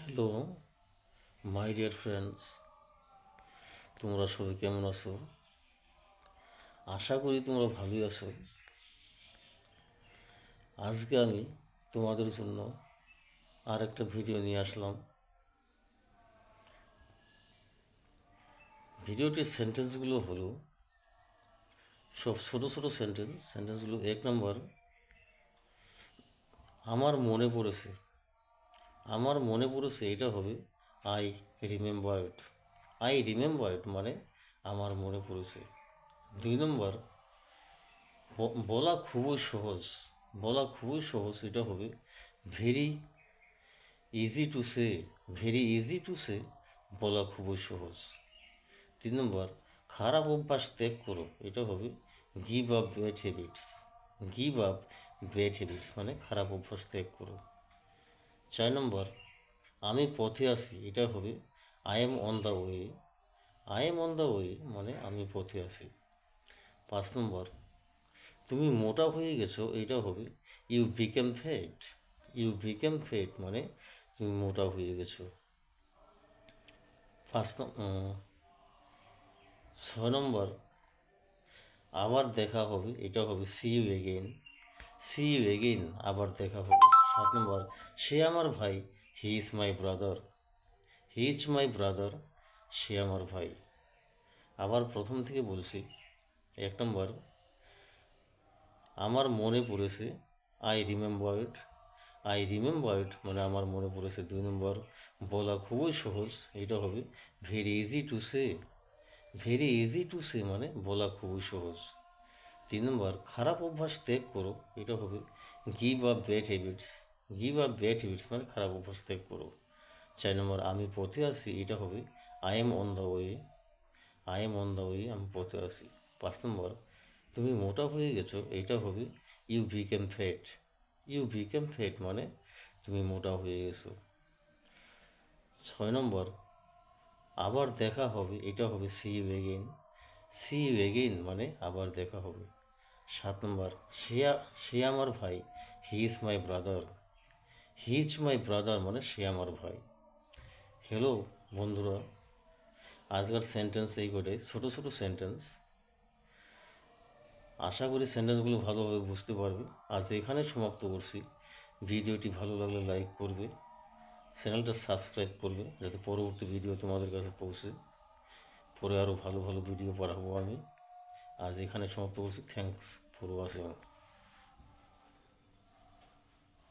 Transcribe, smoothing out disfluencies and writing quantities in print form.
Hello my dear friends, তোমরা সবাই কেমন আছো? আশা করি তোমরা ভালোই আছো। আজকে আমি তোমাদের জন্য আর একটা ভিডিও নিয়ে আসলাম। ভিডিওটির সেন্টেন্সগুলো হলো সব ছোটো ছোটো সেন্টেন্সগুলো। 1 নম্বর, আমার মনে পড়েছে। আমার মনে পড়েছে এটা হবে I remember it. I remember it মানে আমার মনে পড়েছে। 2 নম্বর, বলা খুবই সহজ। বলা খুবই সহজ এটা হবে very easy to say. Very easy to say, বলা খুবই সহজ। 3 নম্বর, খারাপ অভ্যাস ত্যাগ করো এটা হবে give up bad habits. Give up bad habits মানে খারাপ অভ্যাস ত্যাগ করো। 4 নম্বর, আমি পথে আছি এটা হবে I am on the way. I am on the way মানে আমি পথে আছি। 5 নম্বর, তুমি মোটা হয়ে গেছো এটা হবে you became fat. You became fat মানে তুমি মোটা হয়ে গেছো। 6 নম্বর, আবার দেখা হবে এটা হবে see you again. See you again আবার দেখা হবে। 7 নম্বর, সে আমার ভাই, he is my brother. He is my brother, সে আমার ভাই। আবার প্রথম থেকে বলছি। 1 নম্বর, আমার মনে পড়েছে I remember it. I remember it মানে আমার মনে পড়েছে। 2 নম্বর, বলা খুবই সহজ এটা হবে very easy to say. Very easy to say মানে বলা খুবই সহজ। 3 নম্বর, খারাপ অভ্যাস ত্যাগ করো এটা হবে give up bad habits. Give up bad habits মানে খারাপ অভ্যাস ত্যাগ করো। 4 নম্বর, আমি পথে আছি এটা হবে I am on the way. I am on the way আমি পথে আছি। 5 নম্বর, তুমি মোটা হয়ে গেছো এটা হবে you became fat. You became fat মানে তুমি মোটা হয়ে গেছো। 6 নম্বর, আবার দেখা হবে এটা হবে see you again. See you again মানে আবার দেখা হবে। 7 নম্বর, সে আমার ভাই, he is my brother. He is my brother মানে সে আমার ভাই। হ্যালো বন্ধুরা, আজকের সেন্টেন্স এই কটাই, ছোটো ছোটো সেন্টেন্স। আশা করি সেন্টেন্সগুলো ভালোভাবে বুঝতে পারবে। আজ এখানে সমাপ্ত করছি। ভিডিওটি ভালো লাগলে লাইক করবে, চ্যানেলটা সাবস্ক্রাইব করবে যাতে পরবর্তী ভিডিও তোমাদের কাছে পৌঁছে। পরে আরও ভালো ভালো ভিডিও পাঠাবো আমি। আজ এখানে সমাপ্ত করছি। Thanks for watching.